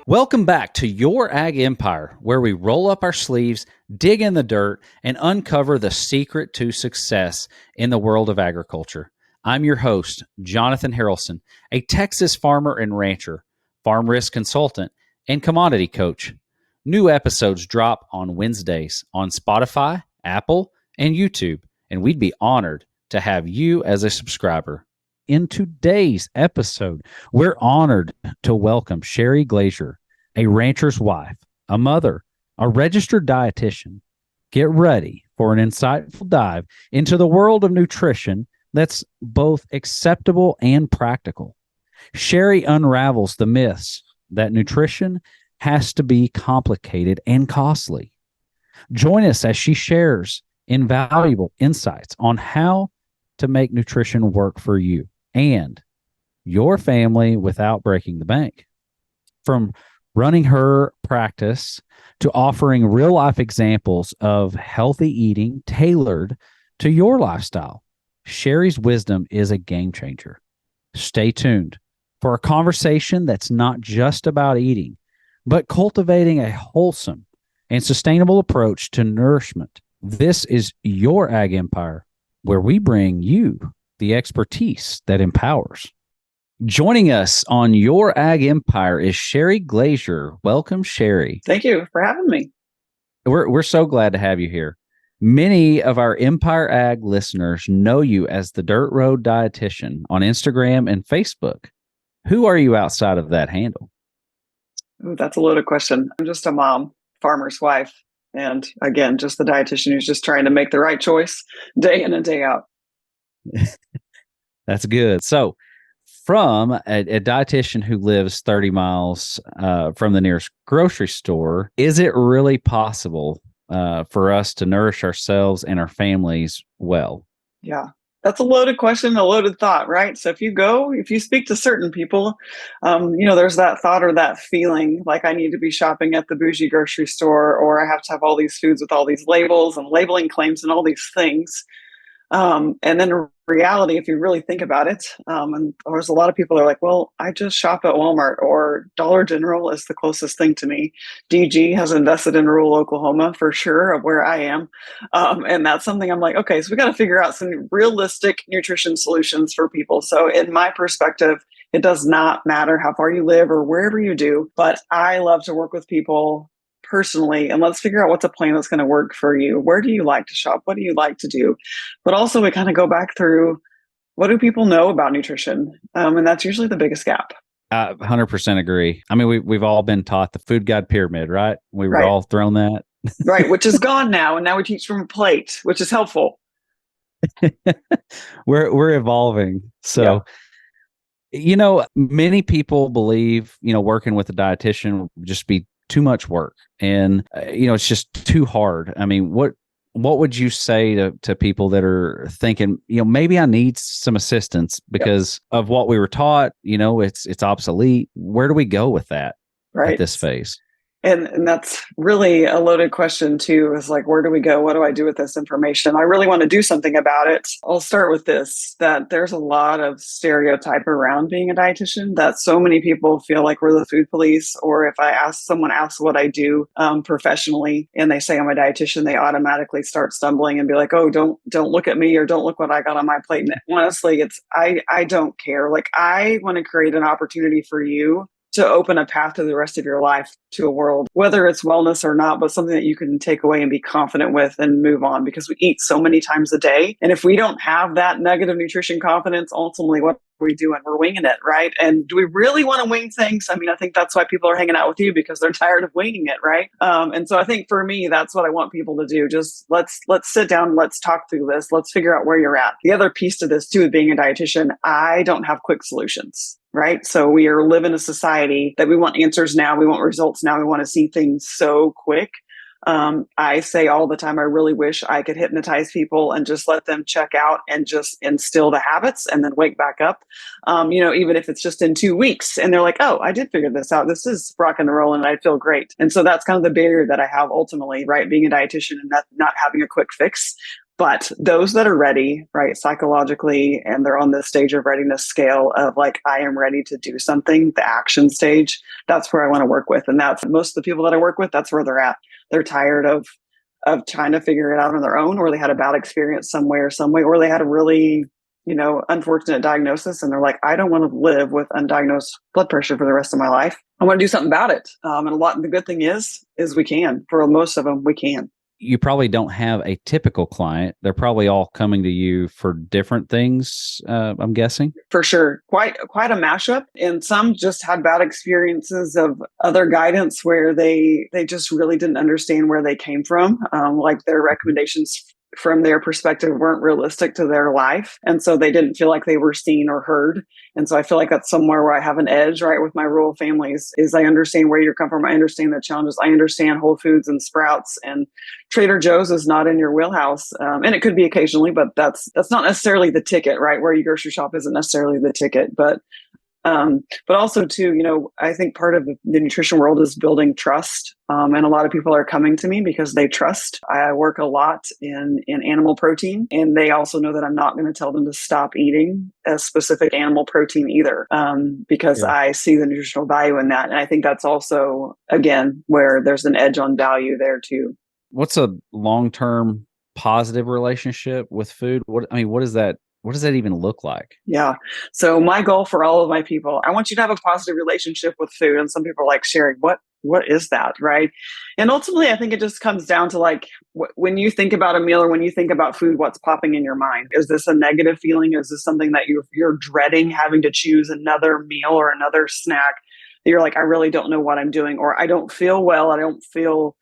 Welcome back to Your Ag Empire, where we roll up our sleeves, dig in the dirt, and uncover the secret to success in the world of agriculture. I'm your host, Jonathan Harrelson, a Texas farmer and rancher, farm risk consultant, and commodity coach. New episodes drop on Wednesdays on Spotify, Apple, and YouTube, and we'd be honored to have you as a subscriber. In today's episode, we're honored to welcome Sheri Glazier, a rancher's wife, a mother, a registered dietitian. Get ready for an insightful dive into the world of nutrition that's both acceptable and practical. Sheri unravels the myths that nutrition has to be complicated and costly. Join us as she shares invaluable insights on how to make nutrition work for you and your family without breaking the bank. From running her practice to offering real life examples of healthy eating tailored to your lifestyle, Sheri's wisdom is a game changer. Stay tuned for a conversation that's not just about eating, but cultivating a wholesome and sustainable approach to nourishment. This is Your Ag Empire, where we bring you the expertise that empowers. Joining us on Your Ag Empire is Sheri Glazier. Welcome, Sheri. Thank you for having me. We're so glad to have you here. Many of our Empire Ag listeners know you as the Dirt Road Dietitian on Instagram and Facebook. Who are you outside of that handle? Ooh, that's a loaded question. I'm just a mom, farmer's wife, and again, just the dietitian who's just trying to make the right choice day in and day out. That's good. So, from a dietitian who lives 30 miles from the nearest grocery store, is it really possible for us to nourish ourselves and our families well? Yeah, that's a loaded question, a loaded thought, right? So if you speak to certain people, there's that thought or that feeling like I need to be shopping at the bougie grocery store, or I have to have all these foods with all these labels and labeling claims and all these things. And then in reality, if you really think about it, and there's a lot of people that are like, well, I just shop at Walmart, or Dollar General is the closest thing to me. DG has invested in rural Oklahoma for sure, of where I am. And that's something I'm like, okay, so we got to figure out some realistic nutrition solutions for people. So in my perspective, it does not matter how far you live or wherever you do, but I love to work with people personally, and let's figure out what's a plan that's going to work for you. Where do you like to shop? What do you like to do? But also we kind of go back through, what do people know about nutrition? And that's usually the biggest gap. 100% agree. I mean, we've all been taught the food guide pyramid, right? We were Right. all thrown that. Right, which is gone now. And now we teach from a plate, which is helpful. We're evolving. So, many people believe, working with a dietitian would just be too much work, and it's just too hard. I mean, what would you say to people that are thinking, maybe I need some assistance because of what we were taught, it's obsolete. Where do we go with that Right. at this phase? And that's really a loaded question too, is like, where do we go? What do I do with this information? I really want to do something about it. I'll start with this, that there's a lot of stereotype around being a dietitian, that so many people feel like we're the food police. Or if someone asks what I do professionally and they say I'm a dietitian, they automatically start stumbling and be like, oh, don't look at me, or don't look what I got on my plate. And honestly, I don't care. Like, I want to create an opportunity for you to open a path to the rest of your life, to a world, whether it's wellness or not, but something that you can take away and be confident with and move on, because we eat so many times a day. And if we don't have that negative nutrition confidence, ultimately what are we doing? We're winging it, right? And do we really want to wing things? I mean, I think that's why people are hanging out with you, because they're tired of winging it, right? And so I think for me, that's what I want people to do. Just let's sit down, let's talk through this, let's figure out where you're at. The other piece to this too, being a dietitian, I don't have quick solutions. Right. So we are living in a society that we want answers now. We want results now. We want to see things so quick. I say all the time, I really wish I could hypnotize people and just let them check out and just instill the habits and then wake back up. Even if it's just in 2 weeks and they're like, oh, I did figure this out. This is rock and roll and I feel great. And so that's kind of the barrier that I have ultimately, right? Being a dietitian and not having a quick fix. But those that are ready, right, psychologically, and they're on this stage of readiness scale of like, I am ready to do something, the action stage, that's where I want to work with. And that's most of the people that I work with, that's where they're at. They're tired of trying to figure it out on their own, or they had a bad experience some way, or they had a really, unfortunate diagnosis. And they're like, I don't want to live with undiagnosed blood pressure for the rest of my life. I want to do something about it. The good thing is we can. For most of them, we can. You probably don't have a typical client. They're probably all coming to you for different things, I'm guessing. For sure. Quite a mashup. And some just had bad experiences of other guidance where they just really didn't understand where they came from. Like their recommendations from their perspective weren't realistic to their life. And so they didn't feel like they were seen or heard. And so I feel like that's somewhere where I have an edge, right, with my rural families, is I understand where you come from. I understand the challenges. I understand Whole Foods and Sprouts, and Trader Joe's is not in your wheelhouse. And it could be occasionally, but that's not necessarily the ticket, right? Where you grocery shop isn't necessarily the ticket, but also too, I think part of the nutrition world is building trust. And a lot of people are coming to me because they trust. I work a lot in animal protein, and they also know that I'm not going to tell them to stop eating a specific animal protein either, because I see the nutritional value in that. And I think that's also, again, where there's an edge on value there too. What's a long-term positive relationship with food? What is that? What does that even look like? Yeah. So my goal for all of my people, I want you to have a positive relationship with food. And some people are like, Sheri, what is that? Right. And ultimately, I think it just comes down to like, when you think about a meal or when you think about food, what's popping in your mind? Is this a negative feeling? Is this something that you're dreading, having to choose another meal or another snack that you're like, I really don't know what I'm doing, or I don't feel well. I don't feel,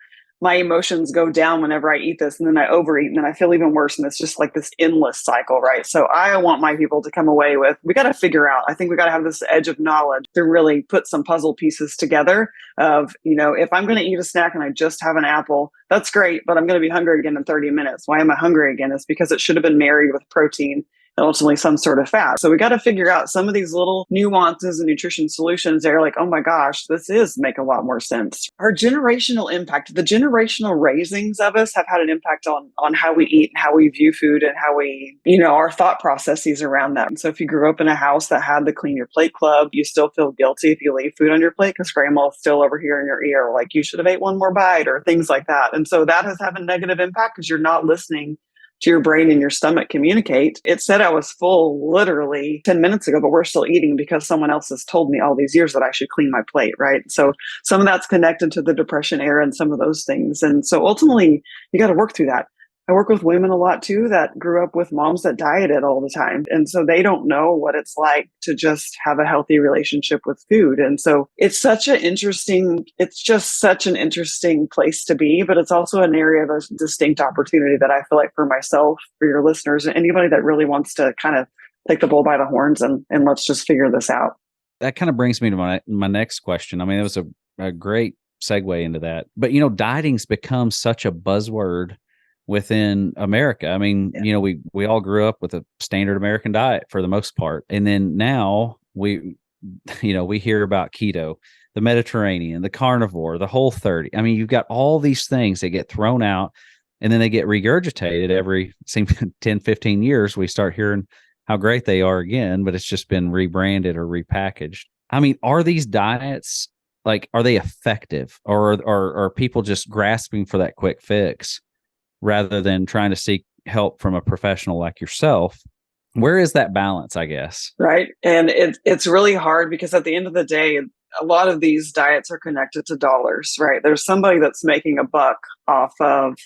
my emotions go down whenever I eat this, and then I overeat, and then I feel even worse. And it's just like this endless cycle, right? So I want my people to come away with, we got to figure out, I think we got to have this edge of knowledge to really put some puzzle pieces together of, if I'm going to eat a snack and I just have an apple, that's great, but I'm going to be hungry again in 30 minutes. Why am I hungry again? It's because it should have been married with protein and ultimately some sort of fat. So we got to figure out some of these little nuances and nutrition solutions. They're like, oh my gosh, this is make a lot more sense. Our generational impact, the generational raisings of us have had an impact on how we eat and how we view food and how we, our thought processes around that. And so if you grew up in a house that had the Clean Your Plate Club, you still feel guilty if you leave food on your plate because grandma's still over here in your ear, like you should have ate one more bite or things like that. And so that has had a negative impact because you're not listening to your brain and your stomach communicate. It said I was full literally 10 minutes ago, but we're still eating because someone else has told me all these years that I should clean my plate, right? So some of that's connected to the depression era and some of those things. And so ultimately, you got to work through that. I work with women a lot too that grew up with moms that dieted all the time. And so they don't know what it's like to just have a healthy relationship with food. And so it's just such an interesting place to be, but it's also an area of a distinct opportunity that I feel like for myself, for your listeners, and anybody that really wants to kind of take the bull by the horns and let's just figure this out. That kind of brings me to my next question. I mean, it was a great segue into that, but dieting's become such a buzzword within America. I mean, we all grew up with a standard American diet for the most part. And then now we hear about keto, the Mediterranean, the carnivore, the Whole30. I mean, you've got all these things that get thrown out and then they get regurgitated every 10, 15 years. We start hearing how great they are again, but it's just been rebranded or repackaged. I mean, are these diets, like, are they effective, or are people just grasping for that quick fix rather than trying to seek help from a professional like yourself? Where is that balance, I guess? Right. And it's really hard because at the end of the day, a lot of these diets are connected to dollars, right? There's somebody that's making a buck off of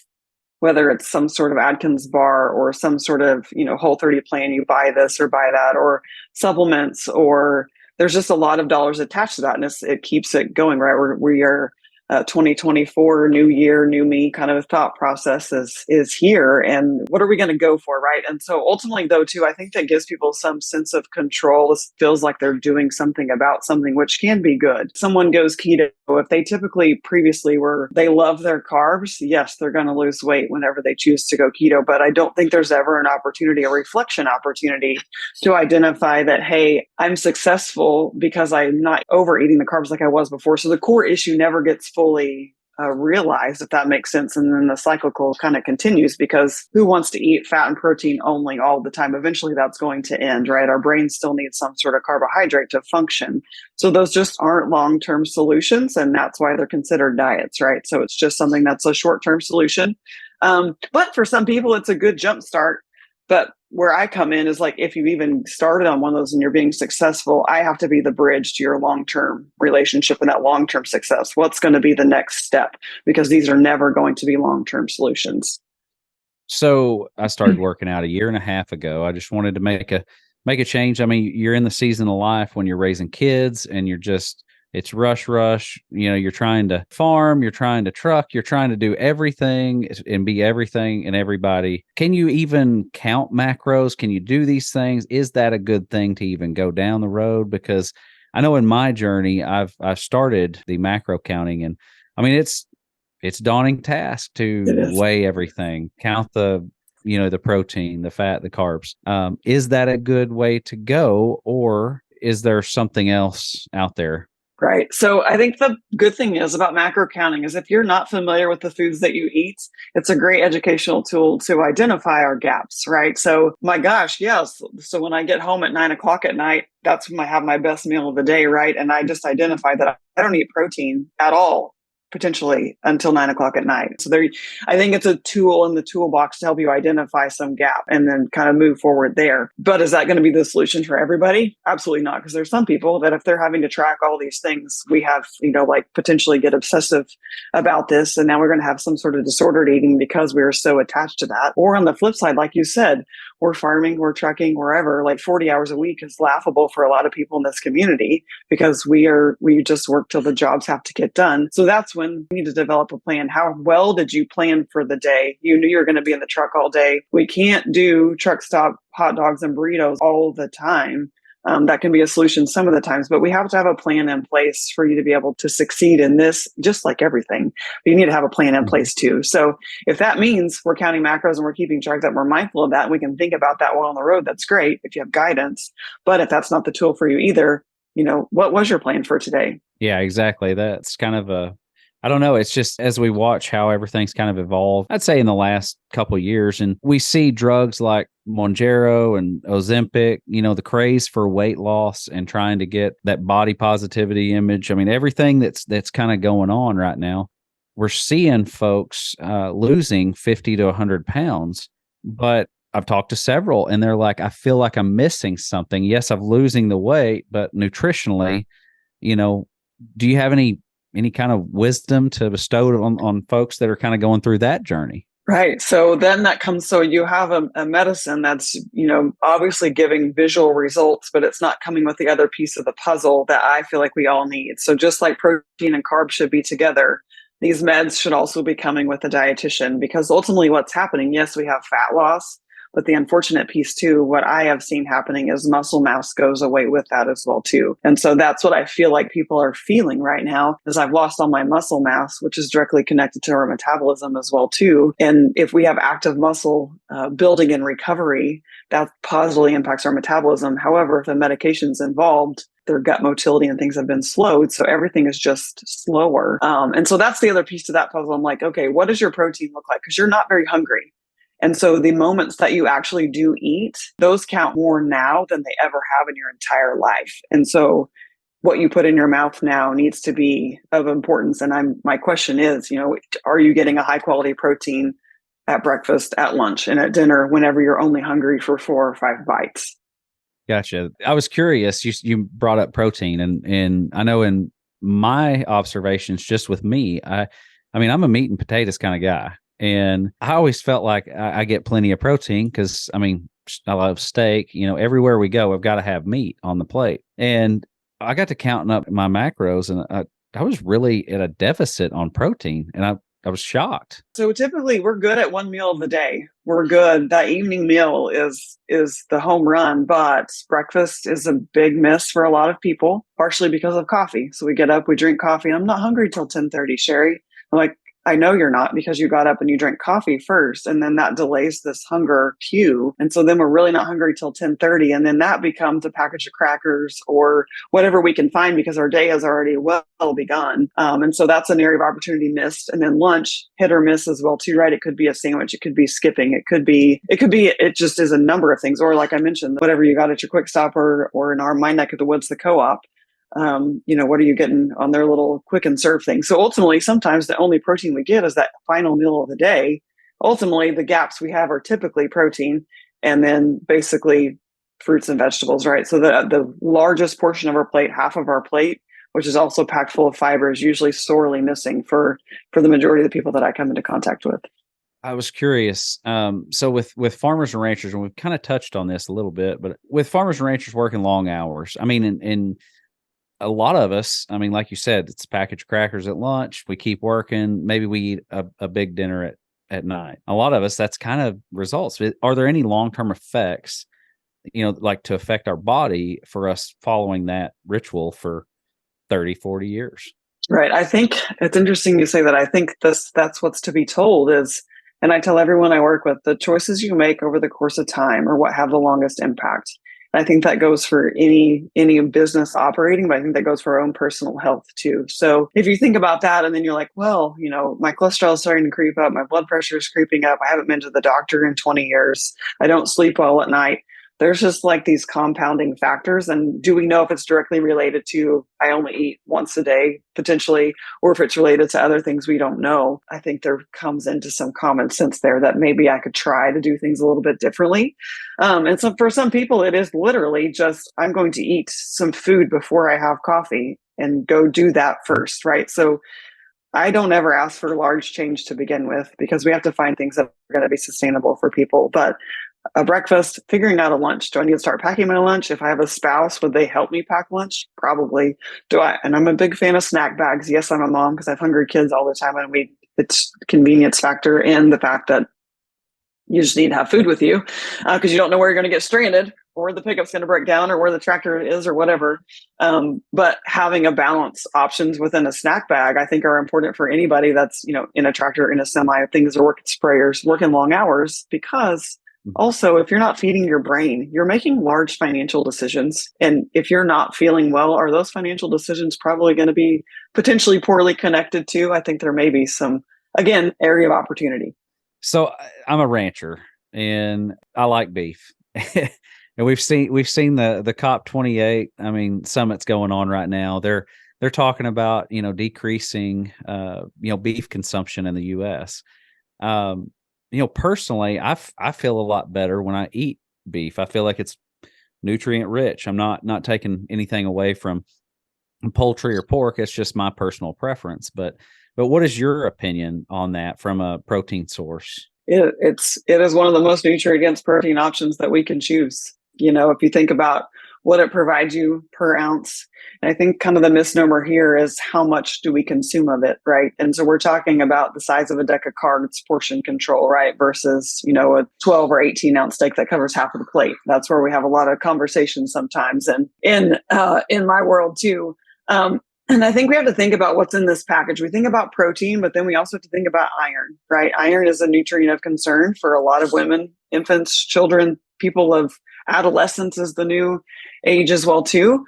whether it's some sort of Atkins bar or some sort of, Whole30 plan, you buy this or buy that, or supplements, or there's just a lot of dollars attached to that. And it keeps it going, right? We are 2024, new year, new me kind of thought process is here. And what are we going to go for, right? And so ultimately, though, too, I think that gives people some sense of control. It feels like they're doing something about something, which can be good. Someone goes keto. If they typically previously they love their carbs, yes, they're going to lose weight whenever they choose to go keto. But I don't think there's ever a reflection opportunity to identify that, hey, I'm successful because I'm not overeating the carbs like I was before. So the core issue never gets fully realized, if that makes sense. And then the cyclical kind of continues, because who wants to eat fat and protein only all the time? Eventually that's going to end, right? Our brain still needs some sort of carbohydrate to function. So those just aren't long-term solutions. And that's why they're considered diets, right? So it's just something that's a short-term solution. But for some people, it's a good jump start. But where I come in is like, if you've even started on one of those and you're being successful, I have to be the bridge to your long-term relationship and that long-term success. What's going to be the next step? Because these are never going to be long-term solutions. So I started working out a year and a half ago. I just wanted to make a change. I mean, you're in the season of life when you're raising kids and it's rush. You're trying to farm, you're trying to truck, you're trying to do everything and be everything and everybody. Can you even count macros? Can you do these things? Is that a good thing to even go down the road? Because I know in my journey, I've started the macro counting, and I mean, it's a daunting task It to is. weigh everything, count the protein, the fat, the carbs. Is that a good way to go, or is there something else out there? Right. So I think the good thing is about macro counting is if you're not familiar with the foods that you eat, it's a great educational tool to identify our gaps, right? So my gosh, yes. So when I get home at 9 o'clock at night, that's when I have my best meal of the day, right? And I just identify that I don't eat protein at all, potentially until 9 o'clock at night. So I think it's a tool in the toolbox to help you identify some gap and then kind of move forward there. But is that going to be the solution for everybody? Absolutely not. Because there's some people that if they're having to track all these things, we have, like potentially get obsessive about this. And now we're going to have some sort of disordered eating because we are so attached to that. Or on the flip side, like you said, we're farming, we're trucking, wherever, like 40 hours a week is laughable for a lot of people in this community because we just work till the jobs have to get done. So that's when we need to develop a plan. How well did you plan for the day? You knew you were going to be in the truck all day. We can't do truck stop hot dogs and burritos all the time. That can be a solution some of the times, but we have to have a plan in place for you to be able to succeed in this, just like everything. But you need to have a plan in place too. So if that means we're counting macros and we're keeping track, that we're mindful of that, and we can think about that while on the road, that's great if you have guidance. But if that's not the tool for you either, what was your plan for today? Yeah, exactly. That's kind of I don't know. It's just as we watch how everything's kind of evolved, I'd say in the last couple of years, and we see drugs like Monjaro and Ozempic, the craze for weight loss and trying to get that body positivity image. I mean, everything that's kind of going on right now, we're seeing folks losing 50 to 100 pounds. But I've talked to several and they're like, I feel like I'm missing something. Yes, I'm losing the weight, but nutritionally, do you have any kind of wisdom to bestow on folks that are kind of going through that journey? Right. So then so you have a medicine that's, obviously giving visual results, but it's not coming with the other piece of the puzzle that I feel like we all need. So just like protein and carbs should be together, these meds should also be coming with a dietitian, because ultimately what's happening, yes, we have fat loss, but the unfortunate piece too, what I have seen happening is muscle mass goes away with that as well too. And so that's what I feel like people are feeling right now, is I've lost all my muscle mass, which is directly connected to our metabolism as well too. And if we have active muscle building and recovery, that positively impacts our metabolism. However, if the medication's involved, their gut motility and things have been slowed. So everything is just slower. And so that's the other piece to that puzzle. I'm like, okay, what does your protein look like? Because you're not very hungry. And so the moments that you actually do eat, those count more now than they ever have in your entire life. And so what you put in your mouth now needs to be of importance. And my question is, are you getting a high quality protein at breakfast, at lunch, and at dinner whenever you're only hungry for 4 or 5 bites? Gotcha. I was curious. You brought up protein, and I know in my observations, just with me, I mean, I'm a meat and potatoes kind of guy. And I always felt like I get plenty of protein because, I mean, I love steak. Everywhere we go, I've got to have meat on the plate. And I got to counting up my macros, and I was really at a deficit on protein. And I was shocked. So typically we're good at one meal of the day. We're good. That evening meal is the home run, but breakfast is a big miss for a lot of people, partially because of coffee. So we get up, we drink coffee. I'm not hungry till 10:30, Sheri. I'm like, I know you're not because you got up and you drank coffee first, and then that delays this hunger cue. And so then we're really not hungry till 10:30, and then that becomes a package of crackers or whatever we can find because our day has already well begun. And so that's an area of opportunity missed. And then lunch, hit or miss as well too, right? It could be a sandwich, it could be skipping, it just is a number of things. Or like I mentioned, whatever you got at your quick stop or in our my neck of the woods, the co-op. What are you getting on their little quick and serve thing? So ultimately, sometimes the only protein we get is that final meal of the day. Ultimately, the gaps we have are typically protein and then basically fruits and vegetables, right? So the largest portion of our plate, half of our plate, which is also packed full of fiber, is usually sorely missing for the majority of the people that I come into contact with. I was curious. So with farmers and ranchers, and we've kind of touched on this a little bit, but with farmers and ranchers working long hours, I mean, in a lot of us, I mean, like you said, it's packaged crackers at lunch. We keep working. Maybe we eat a big dinner at night. A lot of us, that's kind of results. Are there any long-term effects, like to affect our body for us following that ritual for 30, 40 years? Right. I think it's interesting you say that. I think that's what's to be told is, and I tell everyone I work with, the choices you make over the course of time are what have the longest impact. I think that goes for any business operating, but I think that goes for our own personal health too. So if you think about that and then you're like, well, my cholesterol is starting to creep up, my blood pressure is creeping up, I haven't been to the doctor in 20 years, I don't sleep well at night. There's just like these compounding factors. And do we know if it's directly related to I only eat once a day potentially, or if it's related to other things we don't know? I think there comes into some common sense there that maybe I could try to do things a little bit differently. And so for some people, it is literally just I'm going to eat some food before I have coffee and go do that first, right? So I don't ever ask for large change to begin with because we have to find things that are going to be sustainable for people. But a breakfast, figuring out a lunch. Do I need to start packing my lunch? If I have a spouse, would they help me pack lunch? Probably. And I'm a big fan of snack bags. Yes, I'm a mom because I have hungry kids all the time, and it's convenience factor and the fact that you just need to have food with you because you don't know where you're going to get stranded or the pickup's going to break down or where the tractor is or whatever. But having a balance options within a snack bag, I think are important for anybody that's, in a tractor, in a semi, things are working sprayers, working long hours, because also, if you're not feeding your brain, you're making large financial decisions. And if you're not feeling well, are those financial decisions probably going to be potentially poorly connected to? I think there may be some, again, area of opportunity. So I'm a rancher and I like beef. And we've seen the COP28. I mean, summit's going on right now. They're talking about, decreasing, beef consumption in the US. Personally, I feel a lot better when I eat beef. I feel like it's nutrient rich. I'm not taking anything away from poultry or pork. It's just my personal preference. But what is your opinion on that from a protein source? It is one of the most nutrient dense protein options that we can choose. If you think about what it provides you per ounce. And I think kind of the misnomer here is how much do we consume of it, right? And so we're talking about the size of a deck of cards, portion control, right? Versus, a 12 or 18 ounce steak that covers half of the plate. That's where we have a lot of conversations sometimes. And in my world too. And I think we have to think about what's in this package. We think about protein, but then we also have to think about iron, right? Iron is a nutrient of concern for a lot of women, infants, children, people of adolescence is the new age as well too.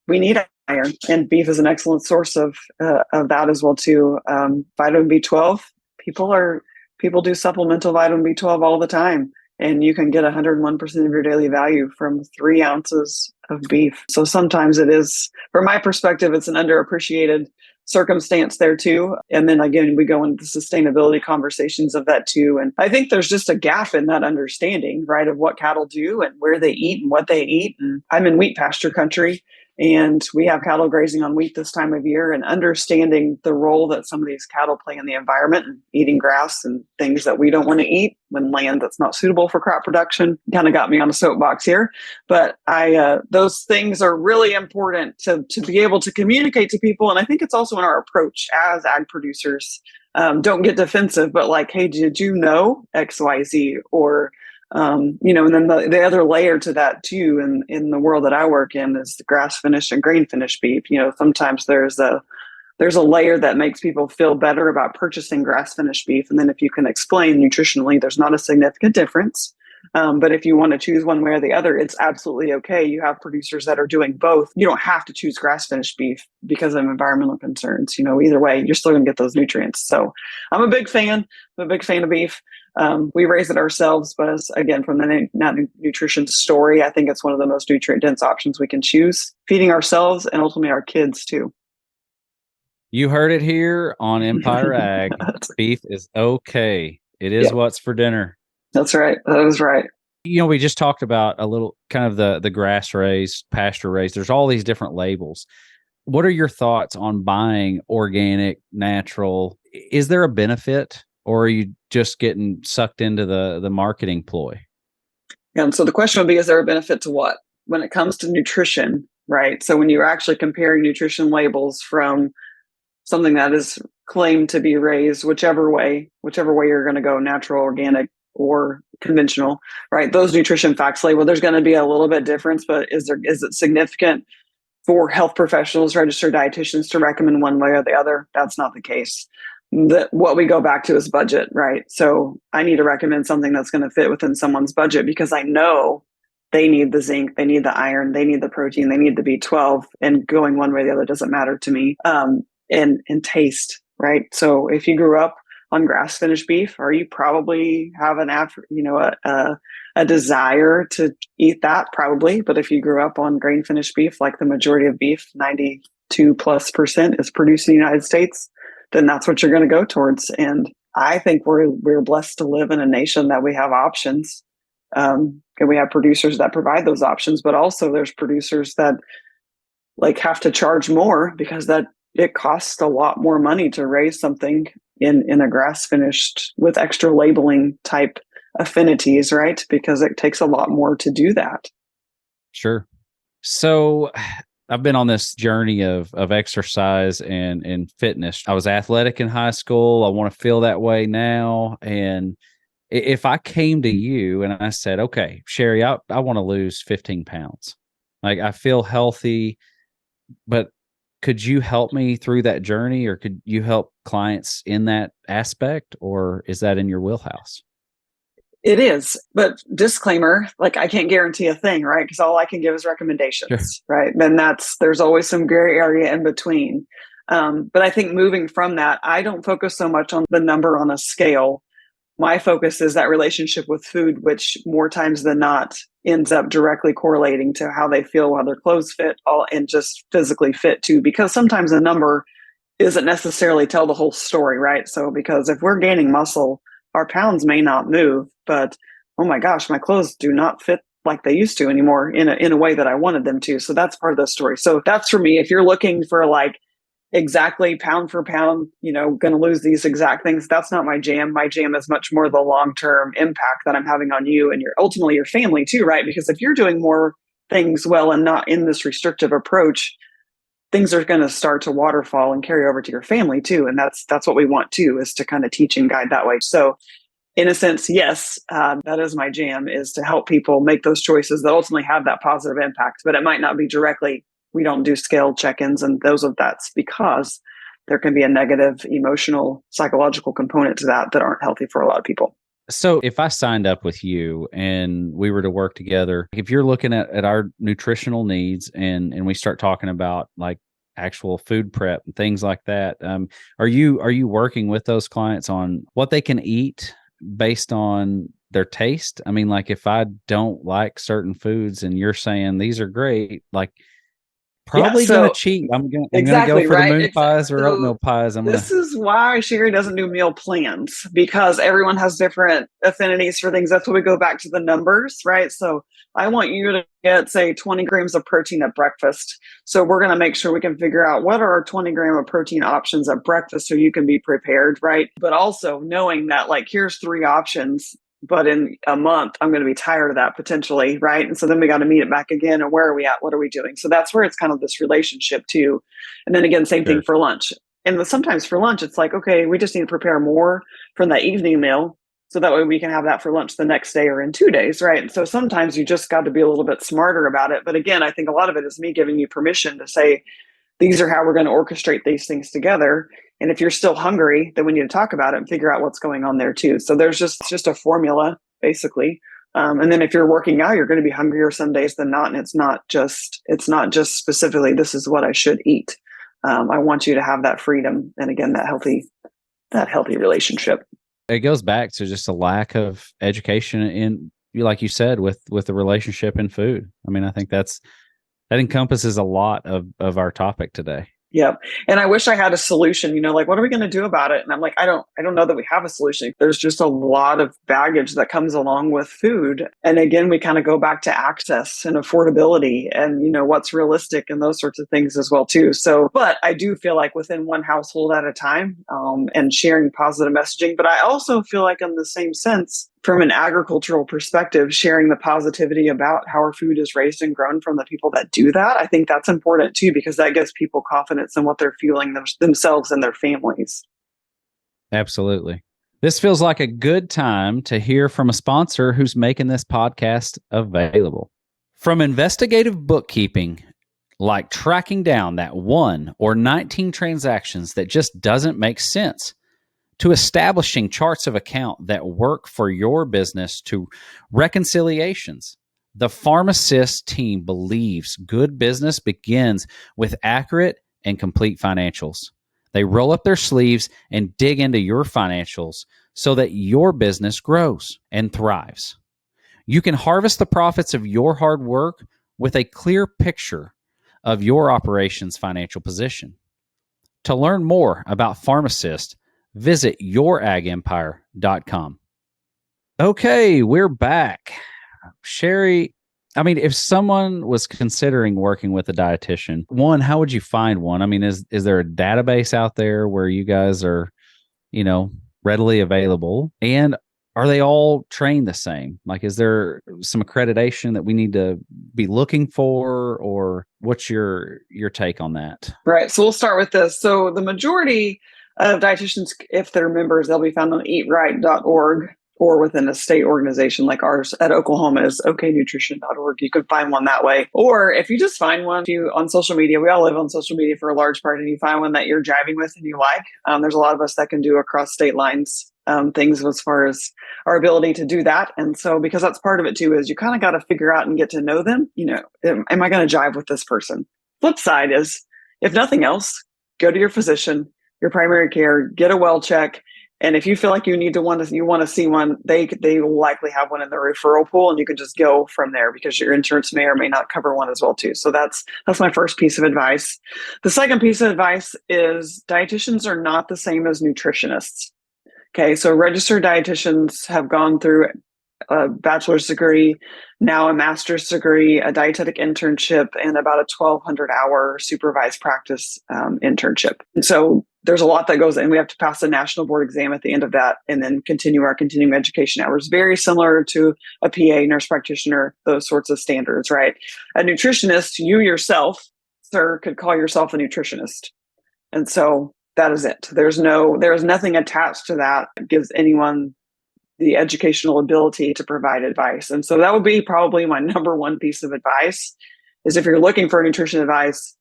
We need iron, and beef is an excellent source of that as well too. Vitamin B12, people do supplemental vitamin B12 all the time, and you can get 101% of your daily value from 3 ounces of beef. So sometimes it is, from my perspective, it's an underappreciated circumstance there too. And then again, we go into the sustainability conversations of that too. And I think there's just a gap in that understanding, right, of what cattle do and where they eat and what they eat. And I'm in wheat pasture country, and we have cattle grazing on wheat this time of year, and understanding the role that some of these cattle play in the environment and eating grass and things that we don't want to eat when land that's not suitable for crop production kind of got me on a soapbox here. But those things are really important to be able to communicate to people. And I think it's also in our approach as ag producers. Don't get defensive, but like, hey, did you know XYZ? Or and then the other layer to that too, in the world that I work in, is the grass finished and grain finished beef. Sometimes there's a there's a layer that makes people feel better about purchasing grass finished beef. And then if you can explain nutritionally, there's not a significant difference. But if you want to choose one way or the other, it's absolutely okay. You have producers that are doing both. You don't have to choose grass finished beef because of environmental concerns. Either way, you're still going to get those nutrients. So I'm a big fan. I'm a big fan of beef. We raise it ourselves, but again, from the nutrition story, I think it's one of the most nutrient dense options we can choose, feeding ourselves and ultimately our kids too. You heard it here on Empire Ag. Beef is okay. It is Yep. what's for dinner. That's right. That is right. We just talked about a little kind of the grass raised, pasture raised. There's all these different labels. What are your thoughts on buying organic, natural? Is there a benefit, or are you just getting sucked into the marketing ploy? And so the question would be, is there a benefit to what? When it comes to nutrition, right? So when you're actually comparing nutrition labels from something that is claimed to be raised, whichever way you're going to go, natural, organic, or conventional, right? Those nutrition facts label, there's going to be a little bit difference, but is it significant for health professionals, registered dietitians to recommend one way or the other? That's not the case. What we go back to is budget, right? So I need to recommend something that's going to fit within someone's budget because I know they need the zinc, they need the iron, they need the protein, they need the B12, and going one way or the other doesn't matter to me. And taste, right? So if you grew up on grass finished beef, or you probably have a desire to eat that, probably. But if you grew up on grain finished beef, like the majority of beef, 92+% is produced in the United States, then that's what you're going to go towards. And I think we're blessed to live in a nation that we have options. And we have producers that provide those options, but also there's producers that have to charge more because it costs a lot more money to raise something in a grass finished with extra labeling type affinities, right? Because it takes a lot more to do that. Sure. So I've been on this journey of exercise and fitness. I was athletic in high school. I want to feel that way now. And if I came to you and I said, okay, Sheri, I want to lose 15 pounds. Like, I feel healthy, but could you help me through that journey, or could you help clients in that aspect, or is that in your wheelhouse? It is, but disclaimer, I can't guarantee a thing, right? Because all I can give is Sure. recommendations, right? Then there's always some gray area in between. But I think moving from that, I don't focus so much on the number on a scale. My focus is that relationship with food, which more times than not ends up directly correlating to how they feel, how their clothes fit, and just physically fit too. Because sometimes a number doesn't necessarily tell the whole story, right? So because if we're gaining muscle, our pounds may not move, but oh my gosh, my clothes do not fit like they used to anymore in a way that I wanted them to. So that's part of the story. So that's for me. If you're looking for exactly pound for pound, going to lose these exact things, that's not my jam. My jam is much more the long-term impact that I'm having on you and ultimately your family too, right? Because if you're doing more things well and not in this restrictive approach, things are going to start to waterfall and carry over to your family too. And that's what we want too, is to kind of teach and guide that way. So in a sense, yes, that is my jam, is to help people make those choices that ultimately have that positive impact, but it might not be directly. We don't do scale check-ins and that's because there can be a negative emotional, psychological component to that aren't healthy for a lot of people. So if I signed up with you and we were to work together, if you're looking at our nutritional needs and we start talking about actual food prep and things like that, are you working with those clients on what they can eat based on their taste? I mean, if I don't like certain foods and you're saying these are great, probably gonna cheat. I'm gonna go Exactly, for the right. moon pies or So oatmeal pies. this is why Sheri doesn't do meal plans, because everyone has different affinities for things. That's why we go back to the numbers, right? So I want you to get, say, 20 grams of protein at breakfast. So we're going to make sure we can figure out what are our 20 gram of protein options at breakfast so you can be prepared, right? But also knowing that here's 3 options, but in a month, I'm going to be tired of that potentially, right? And so then we got to meet it back again. And where are we at? What are we doing? So that's where it's kind of this relationship too. And then again, same thing Sure. for lunch. And sometimes for lunch, it's okay, we just need to prepare more from that evening meal. So that way we can have that for lunch the next day or in 2 days, right? And so sometimes you just got to be a little bit smarter about it. But again, I think a lot of it is me giving you permission to say, these are how we're going to orchestrate these things together. And if you're still hungry, then we need to talk about it and figure out what's going on there too. So there's just a formula basically. And then if you're working out, you're going to be hungrier some days than not. And it's not just specifically, this is what I should eat. I want you to have that freedom. And again, that healthy relationship. It goes back to just a lack of education in, like you said, with the relationship in food. I mean, I think that encompasses a lot of our topic today. Yep. And I wish I had a solution, like, what are we going to do about it? And I'm like, I don't know that we have a solution. There's just a lot of baggage that comes along with food. And again, we kind of go back to access and affordability and, what's realistic and those sorts of things as well, too. So, but I do feel like within one household at a time, and sharing positive messaging. But I also feel like in the same sense, from an agricultural perspective, sharing the positivity about how our food is raised and grown from the people that do that. I think that's important too, because that gives people confidence in what they're fueling themselves and their families. Absolutely. This feels like a good time to hear from a sponsor who's making this podcast available. From investigative bookkeeping, like tracking down that 1 or 19 transactions that just doesn't make sense, to establishing charts of account that work for your business, to reconciliations, the Pharmacist team believes good business begins with accurate and complete financials. They roll up their sleeves and dig into your financials so that your business grows and thrives. You can harvest the profits of your hard work with a clear picture of your operations' financial position. To learn more about Pharmacist, visit youragempire.com. Okay, we're back. Sheri, I mean, if someone was considering working with a dietitian, one, how would you find one? I mean, is there a database out there where you guys are, readily available? And are they all trained the same? Like, is there some accreditation that we need to be looking for, or what's your take on that? Right. So we'll start with this. So the majority of dietitians, if they're members, they'll be found on eatright.org or within a state organization like ours at Oklahoma is oknutrition.org. You can find one that way. Or if you just find one on social media, we all live on social media for a large part, and you find one that you're jiving with and you like, there's a lot of us that can do across state lines things as far as our ability to do that. And so because that's part of it too, is you kind of got to figure out and get to know them. Am I going to jive with this person? Flip side is, if nothing else, go to your physician, your primary care, get a well check. And if you feel like you want to see one, they will likely have one in the referral pool, and you can just go from there because your insurance may or may not cover one as well too. So that's my first piece of advice. The second piece of advice is dietitians are not the same as nutritionists. Okay, so registered dietitians have gone through a bachelor's degree, now a master's degree, a dietetic internship, and about a 1,200-hour supervised practice internship. And so there's a lot that goes in. We have to pass a national board exam at the end of that and then continue our continuing education hours, very similar to a PA, nurse practitioner, those sorts of standards, right? A nutritionist, you yourself, sir, could call yourself a nutritionist. And so that is it. There is nothing attached to that gives anyone the educational ability to provide advice. And so that would be probably my number one piece of advice is if you're looking for nutrition advice,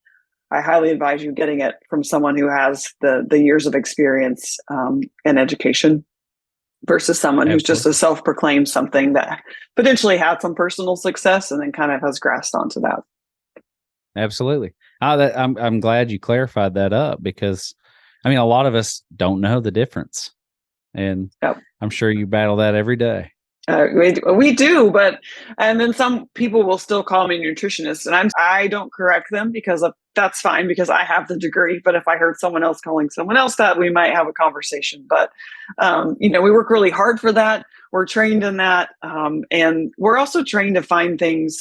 I highly advise you getting it from someone who has the years of experience and education versus someone who's just a self-proclaimed something that potentially had some personal success and then kind of has grasped onto that. Absolutely. I'm glad you clarified that up because, I mean, a lot of us don't know the difference. And yep. I'm sure you battle that every day. We do, and then some people will still call me nutritionist, and I don't correct them because that's fine because I have the degree. But if I heard someone else calling someone else that, we might have a conversation. But we work really hard for that. We're trained in that, and we're also trained to find things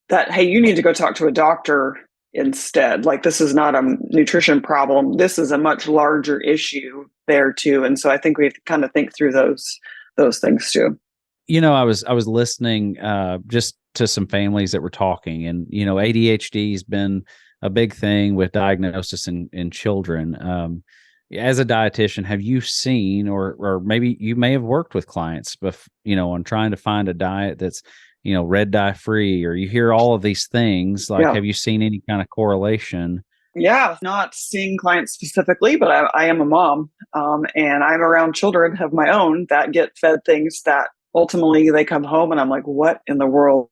that, hey, you need to go talk to a doctor instead. Like, this is not a nutrition problem. This is a much larger issue there too. And so I think we have to kind of think through those things too. I was listening just to some families that were talking, and ADHD has been a big thing with diagnosis in children. As a dietitian, have you seen, or maybe you may have worked with clients, on trying to find a diet that's red dye free, or you hear all of these things, like, yeah. Have you seen any kind of correlation Yeah, not seeing clients specifically, but I am a mom, and I'm around children of my own that get fed things that ultimately they come home and I'm like, what in the world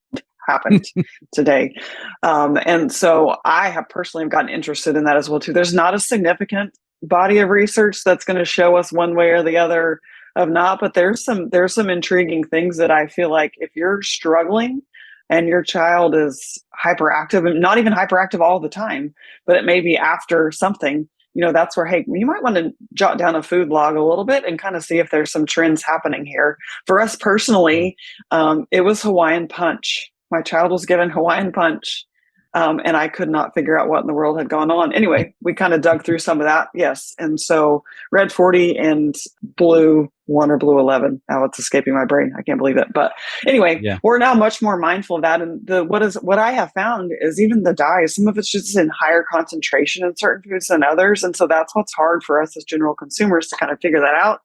happened today? And so I have personally gotten interested in that as well too. There's not a significant body of research that's going to show us one way or the other of not, but there's some intriguing things that I feel like if you're struggling and your child is hyperactive and not even hyperactive all the time, but it may be after something, that's where, hey, you might want to jot down a food log a little bit and kind of see if there's some trends happening here. For us personally, it was Hawaiian punch. My child was given Hawaiian punch. And I could not figure out what in the world had gone on. Anyway, we kind of dug through some of that. Yes. And so red 40 and blue 1 or blue 11. Now it's escaping my brain. I can't believe it. But anyway, Yeah. we're now much more mindful of that. And what I have found is even the dyes, some of it's just in higher concentration in certain foods than others. And so that's what's hard for us as general consumers to kind of figure that out.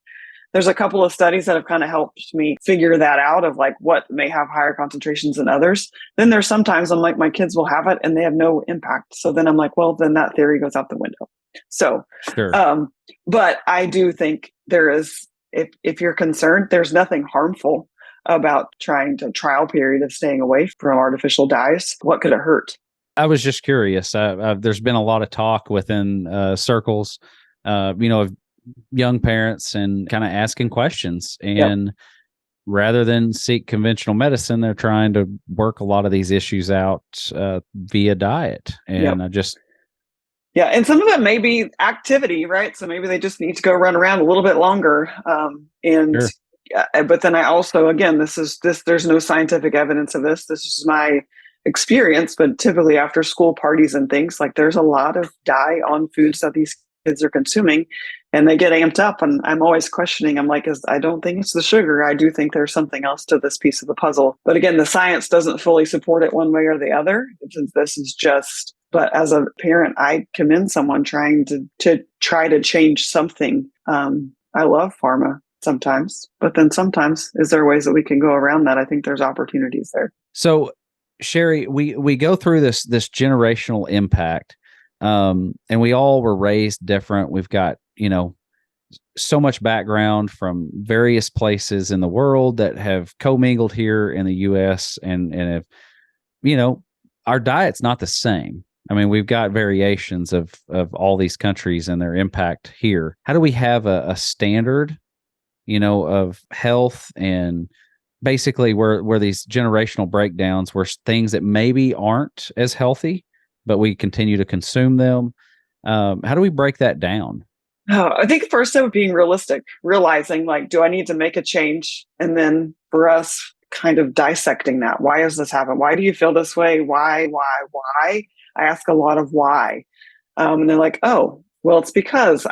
There's a couple of studies that have kind of helped me figure that out of like what may have higher concentrations than others. Then there's sometimes I'm like, my kids will have it and they have no impact. So then I'm like, well, then that theory goes out the window. So, Sure. but I do think there is, if you're concerned, there's nothing harmful about trying to trial period of staying away from artificial dyes. What could it hurt? I was just curious. There's been a lot of talk within circles, of young parents and kind of asking questions. Yep. And rather than seek conventional medicine, they're trying to work a lot of these issues out via diet. Yep. And Yeah, and some of it may be activity, right? So maybe they just need to go run around a little bit longer. And sure, but then I also, again, this. There's no scientific evidence of this. This is my experience. But typically, after school parties and things, like there's a lot of dye on foods that these kids are consuming, and they get amped up. And I'm always questioning. I'm like, I don't think it's the sugar. I do think there's something else to this piece of the puzzle. But again, the science doesn't fully support it one way or the other. Since this is just. But as a parent, I commend someone trying to try to change something. I love pharma sometimes, but then sometimes is there ways that we can go around that? I think there's opportunities there. so Sheri, we go through this generational impact, and we all were raised different. We've got so much background from various places in the world that have commingled here in the U.S. and have, our diet's not the same. I mean, we've got variations of all these countries and their impact here. How do we have a standard, of health and basically where these generational breakdowns, where things that maybe aren't as healthy, but we continue to consume them? How do we break that down? Oh, I think first step being realistic, realizing like, do I need to make a change? And then for us, kind of dissecting that. Why does this happen? Why do you feel this way? Why? I ask a lot of why. And they're like, oh, well, it's because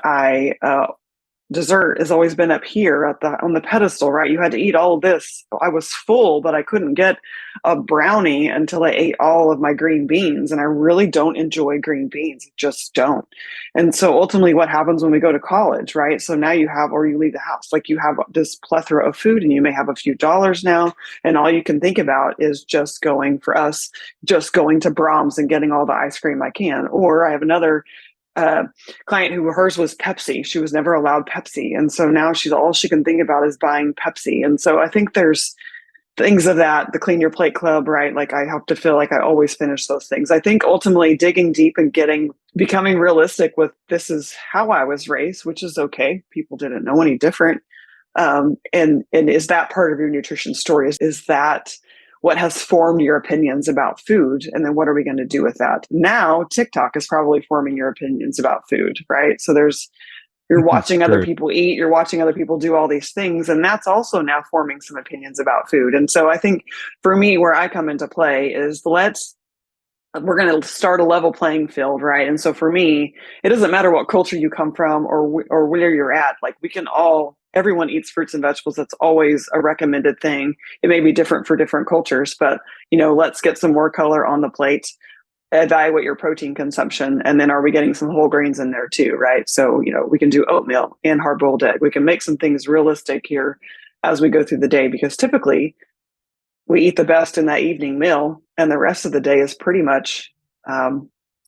dessert has always been up here on the pedestal, right? You had to eat all of this. I was full, but I couldn't get a brownie until I ate all of my green beans. And I really don't enjoy green beans. Just don't. And so ultimately what happens when we go to college, right? So now or you leave the house, like you have this plethora of food and you may have a few dollars now. And all you can think about is just going to Brahms and getting all the ice cream I can. Or I have another client who hers was Pepsi. She was never allowed Pepsi. And so now all she can think about is buying Pepsi. And so I think there's things of that, the Clean Your Plate Club, right? Like I have to feel like I always finish those things. I think ultimately digging deep and becoming realistic with this is how I was raised, which is okay. People didn't know any different. And is that part of your nutrition story? Is that what has formed your opinions about food? And then what are we going to do with that? Now, TikTok is probably forming your opinions about food, right? So you're watching other True. people eat, you're watching other people do all these things, and that's also now forming some opinions about food. And so I think for me, where I come into play is we're going to start a level playing field, right? And so for me, it doesn't matter what culture you come from or where you're at. Like everyone eats fruits and vegetables. That's always a recommended thing. It may be different for different cultures, but let's get some more color on the plate. Evaluate your protein consumption, and then are we getting some whole grains in there too, right? So we can do oatmeal and hard-boiled egg. We can make some things realistic here as we go through the day, because typically we eat the best in that evening meal, and the rest of the day is pretty much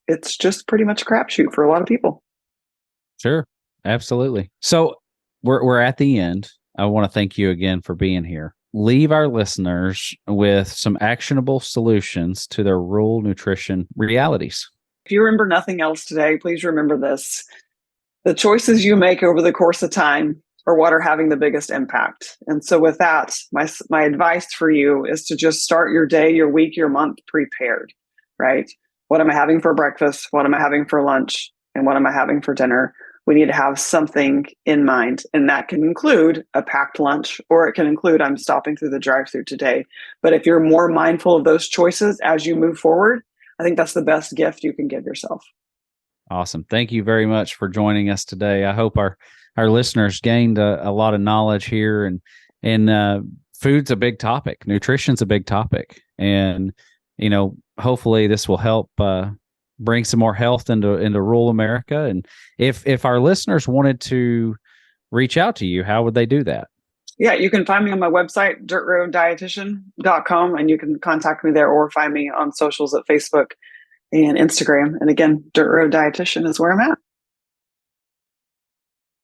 it's just pretty much a crapshoot for a lot of people. Sure. Absolutely. So we're at the end. I want to thank you again for being here. Leave our listeners with some actionable solutions to their rural nutrition realities. If you remember nothing else today, please remember this. The choices you make over the course of time are what are having the biggest impact. And so with that, my advice for you is to just start your day, your week, your month prepared, right? What am I having for breakfast? What am I having for lunch? And what am I having for dinner? We need to have something in mind. And that can include a packed lunch, or it can include, I'm stopping through the drive-thru today. But if you're more mindful of those choices as you move forward, I think that's the best gift you can give yourself. Awesome. Thank you very much for joining us today. I hope our listeners gained a lot of knowledge here, and food's a big topic. Nutrition's a big topic. And, hopefully this will help bring some more health into rural America. And if our listeners wanted to reach out to you, how would they do that? Yeah, you can find me on my website, dirtroaddietitian.com, and you can contact me there or find me on socials at Facebook and Instagram. And again, Dirt Road Dietitian is where I'm at.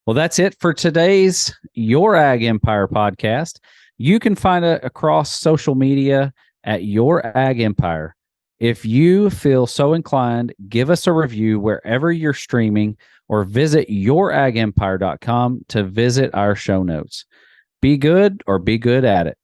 Well, that's it for today's Your Ag Empire podcast. You can find it across social media at Your Ag Empire. If you feel so inclined, give us a review wherever you're streaming, or visit youragempire.com to visit our show notes. Be good or be good at it.